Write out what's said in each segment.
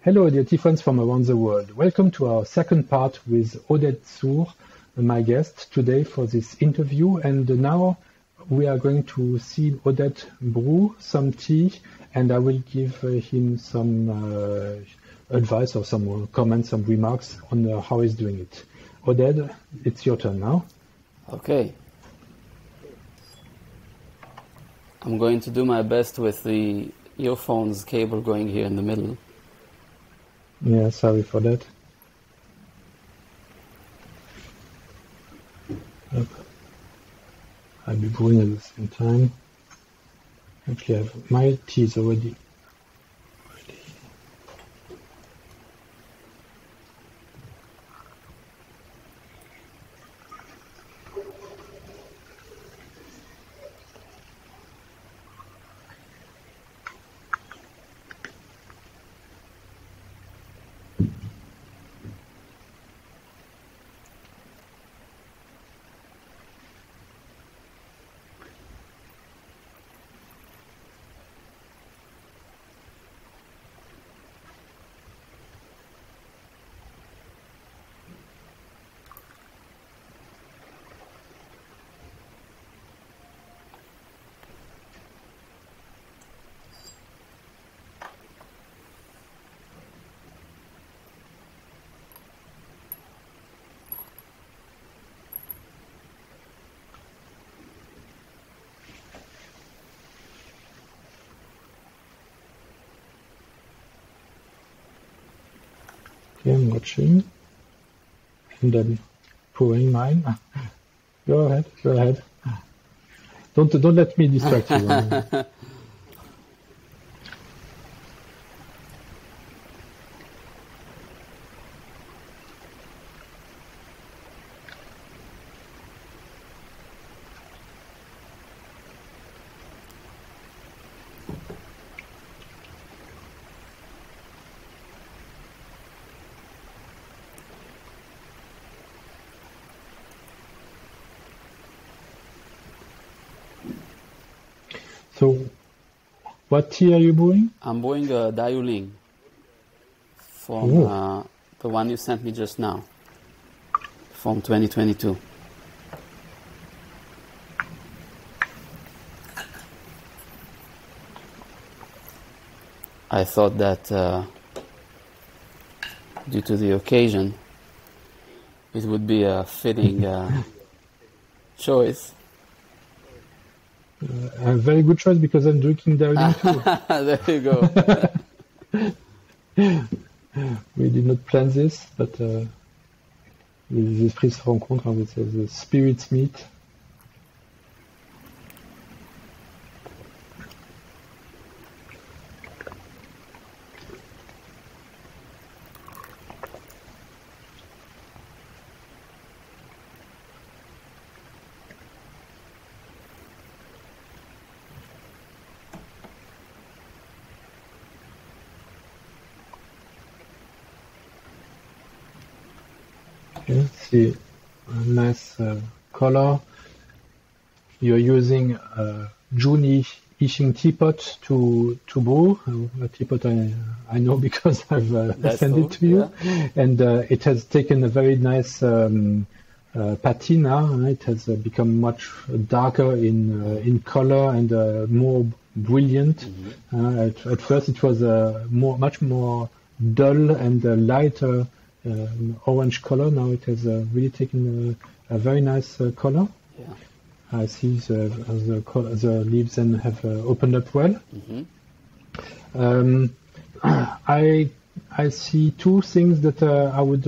Hello, dear tea friends from around the world. Welcome to our second part with Oded Tzur, my guest today for this interview. And now we are going to see Oded brew some tea, and I will give him some advice or some comments, some remarks on how he's doing it. Oded, it's your turn now. Okay. I'm going to do my best with the earphones cable going here in the middle. Yeah, sorry for that. I'll be brewing at the same time. Actually, I have my tea is already. Okay, I'm watching, and then pouring mine. Go ahead. Don't let me distract you. So, what tea are you brewing? I'm brewing a Oolong from the one you sent me just now, from 2022. I thought that due to the occasion, it would be a fitting choice. A very good choice because I'm drinking Oolong too. There you go. We did not plan this, but les esprits se rencontrent, the spirits meet. Okay, see a nice color. You're using a zhuni Yixing teapot to brew. A teapot I know because I've sent it to you, and it has taken a very nice patina. It has become much darker in color and more brilliant. At first, it was much more dull and lighter. Orange color. Now it has really taken a very nice color. Yeah. I see the leaves then have opened up well. I see two things that I would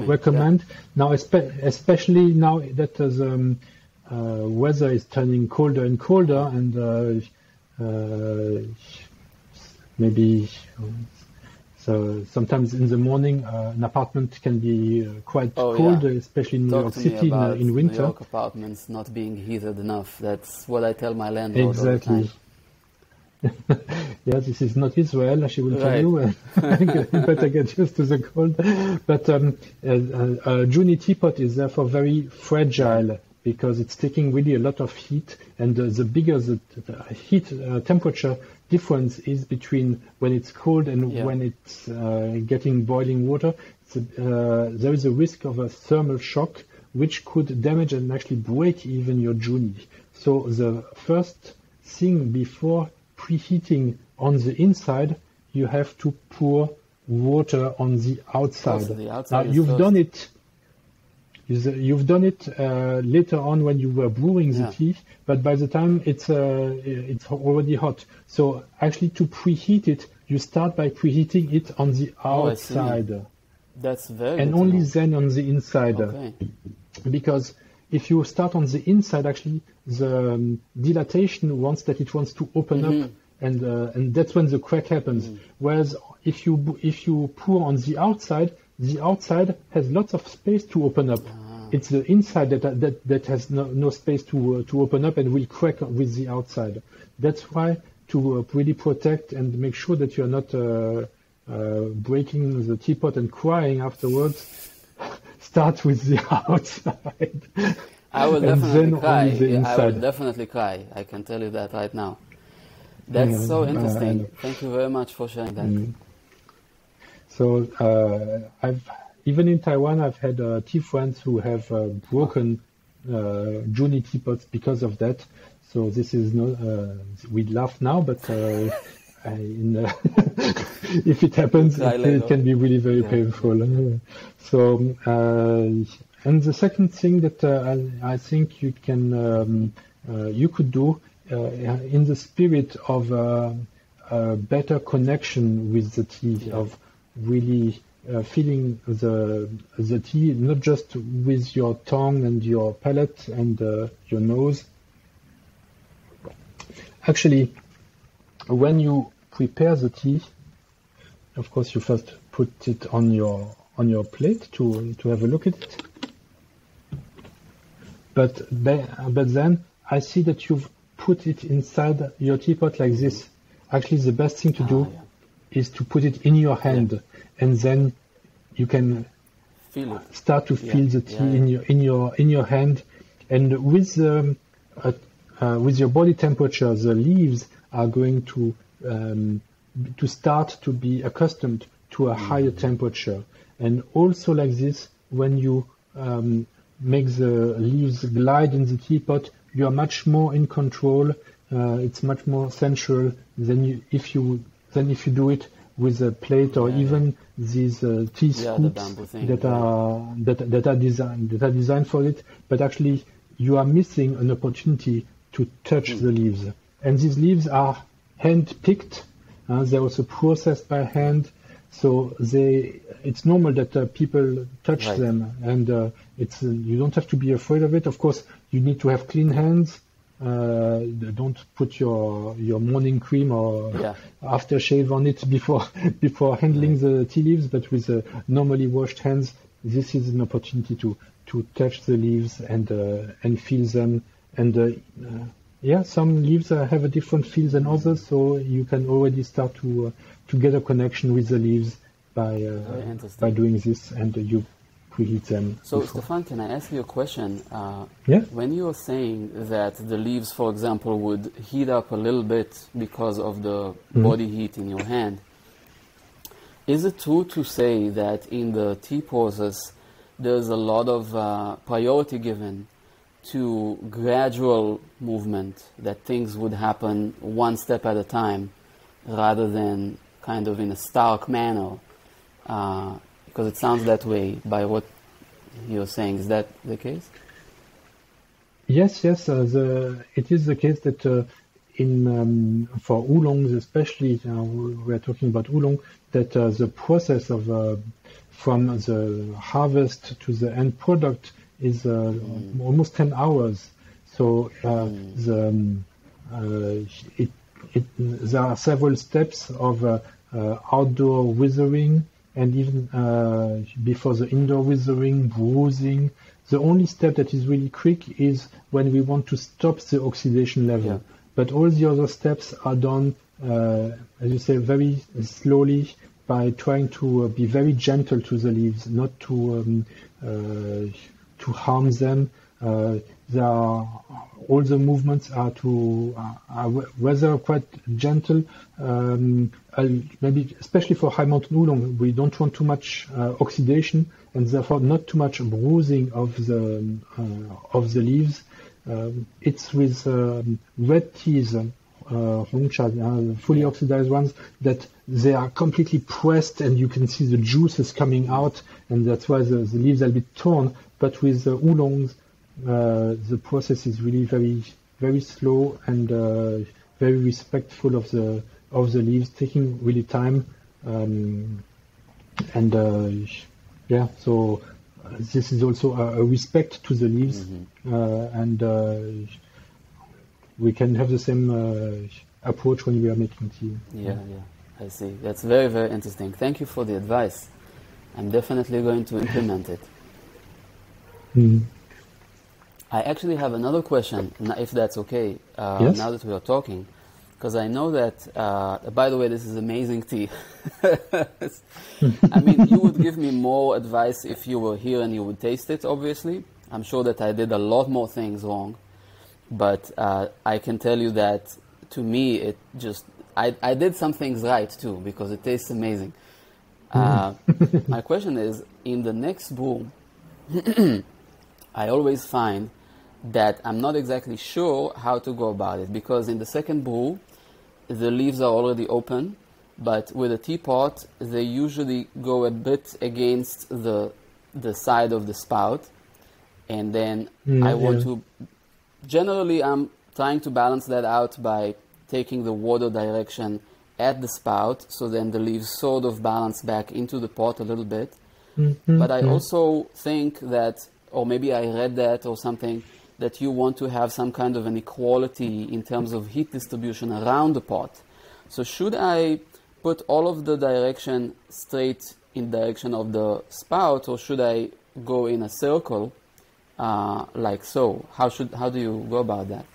recommend. Yeah. Now, especially now that the weather is turning colder and colder, and maybe. So sometimes in the morning, an apartment can be quite cold, especially in New York City in winter. New York apartments not being heated enough. That's what I tell my landlord all the time. Yeah, this is not Israel, she will tell you. You better get used to the cold. But a zhuni teapot is therefore very fragile because it's taking really a lot of heat, and the bigger the heat temperature, difference is between when it's cold and when it's getting boiling water. There is a risk of a thermal shock which could damage and actually break even your zhuni. So the first thing before preheating on the inside, you have to pour water on the outside. Now you've done it. You've done it later on when you were brewing the tea, but by the time it's already hot. So actually, to preheat it, you start by preheating it on the outside. That's very and only then on the inside. Okay. Because if you start on the inside, actually, the dilatation wants to open up, and that's when the crack happens. Whereas if you pour on the outside has lots of space to open up. It's the inside that has no space to open up and will crack with the outside. That's why to really protect and make sure that you're not breaking the teapot and crying afterwards, start with the outside. I will definitely cry. I will definitely cry. I can tell you that right now. That's so interesting. Thank you very much for sharing that. So even in Taiwan, I've had tea friends who have broken zhuni teapots because of that. So this is no. We laugh now, but if it happens, it can be really very painful. So and the second thing that I think you could do in the spirit of a better connection with the tea, of really feeling the tea, not just with your tongue and your palate and your nose. Actually, when you prepare the tea, of course, you first put it on your plate to have a look at it. But then I see that you've put it inside your teapot like this. Actually, the best thing to do is to put it in your hand, and then you can start to feel the tea in your hand. And with your body temperature, the leaves are going to start to be accustomed to a higher temperature. And also like this, when you make the leaves glide in the teapot, you are much more in control. It's much more sensual than if you do it with a plate or even these tea scoops that are designed for it. But actually, you are missing an opportunity to touch the leaves. And these leaves are hand-picked. They're also processed by hand. So it's normal that people touch them, and you don't have to be afraid of it. Of course, you need to have clean hands. Don't put your morning cream or aftershave on it before handling the tea leaves. But with normally washed hands, this is an opportunity to touch the leaves and feel them. And some leaves have a different feel than others, so you can already start to get a connection with the leaves by doing this, and you preheat them. So, Stefan, can I ask you a question? When you were saying that the leaves, for example, would heat up a little bit because of the body heat in your hand, is it true to say that in the tea process there's a lot of priority given to gradual movement, that things would happen one step at a time rather than kind of in a stark manner? Because it sounds that way by what you're saying. Is that the case? Yes. It is the case that for oolongs especially, we are talking about oolong, that the process of from the harvest to the end product is almost 10 hours. So there are several steps of outdoor withering, and even before the indoor withering, bruising. The only step that is really quick is when we want to stop the oxidation level. But all the other steps are done, as you say, very slowly, by trying to be very gentle to the leaves, not to harm them. All the movements are rather quite gentle. Maybe especially for high mountain oolong, we don't want too much oxidation, and therefore not too much bruising of the leaves. It's with red teas, Hongcha, fully oxidized ones, that they are completely pressed, and you can see the juices coming out, and that's why the leaves are a bit torn. But with the oolongs, the process is really very, very slow and very respectful of the leaves, taking really time. So this is also a respect to the leaves, and we can have the same approach when we are making tea. Yeah, I see. That's very, very interesting. Thank you for the advice. I'm definitely going to implement it. I actually have another question, if that's okay, yes? Now that we are talking, because I know that, by the way, this is amazing tea. I mean, you would give me more advice if you were here and you would taste it, obviously. I'm sure that I did a lot more things wrong, but I can tell you that to me, it just, I did some things right too, because it tastes amazing. My question is, in the next brew, I always find that I'm not exactly sure how to go about it, because in the second brew, the leaves are already open, but with a teapot, they usually go a bit against the side of the spout, and then I want to, generally I'm trying to balance that out by taking the water direction at the spout, so then the leaves sort of balance back into the pot a little bit. But I also think that, or maybe I read that or something, that you want to have some kind of an equality in terms of heat distribution around the pot. So should I put all of the direction straight in direction of the spout, or should I go in a circle like so? How do you go about that?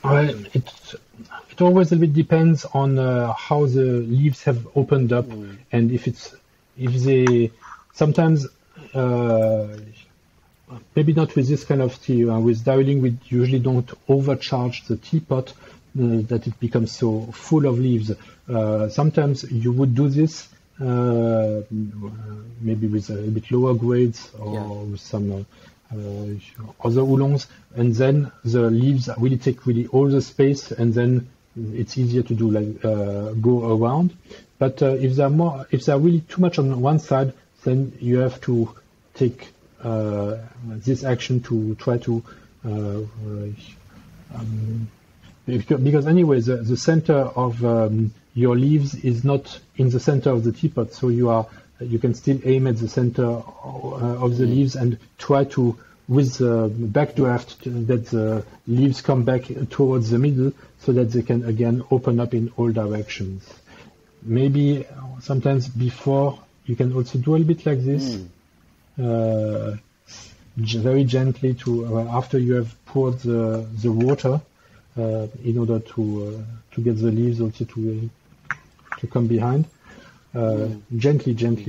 It always a bit depends on how the leaves have opened up, and if they sometimes maybe not with this kind of tea. With dialing, we usually don't overcharge the teapot that it becomes so full of leaves. Sometimes you would do this maybe with a bit lower grades or with some other oolongs, and then the leaves really take all the space, and then it's easier to do go around. But if they're really too much on one side, then you have to take this action to try to because anyway the center of your leaves is not in the center of the teapot, so you can still aim at the center of the leaves and try to, with the backdraft, that the leaves come back towards the middle, so that they can again open up in all directions. Maybe sometimes before you can also do a little bit like this, very gently after you have poured the water, in order to get the leaves also to come behind. Gently, don't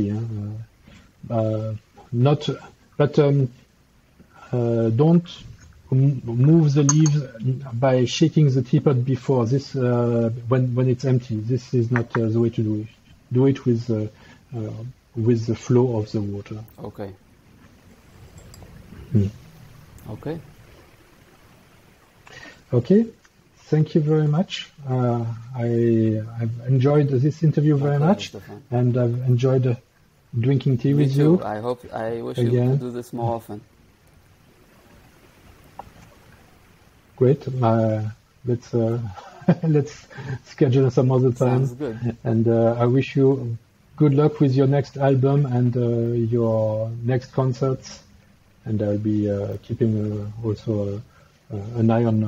move the leaves by shaking the teapot before this when it's empty. This is not the way to do it. Do it with the flow of the water. Okay. Okay. Okay. Thank you very much. I've enjoyed this interview very much, and I've enjoyed drinking tea with you. I wish you could do this more often. Great. Let's schedule some other time. Sounds good. And I wish you good luck with your next album and your next concerts. And I'll be keeping also an eye on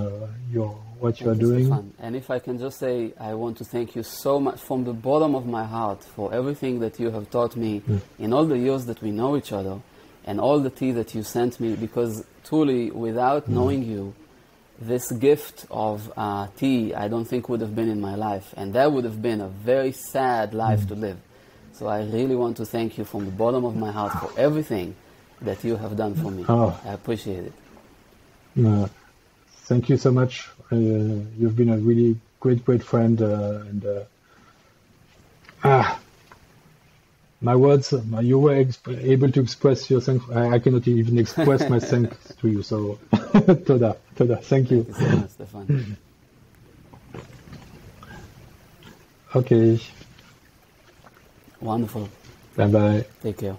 what you are doing. Fun. And if I can just say, I want to thank you so much from the bottom of my heart for everything that you have taught me in all the years that we know each other, and all the tea that you sent me, because truly, without knowing you, this gift of tea, I don't think would have been in my life, and that would have been a very sad life to live. So I really want to thank you from the bottom of my heart for everything, that you have done for me. Oh. I appreciate it. Thank you so much. You've been a really great friend, my words, you were able to express your thanks. I cannot even express my thanks to you. So, toda. Thank you. Thank you so much, Stefan. Okay. Wonderful. Bye-bye. Take care.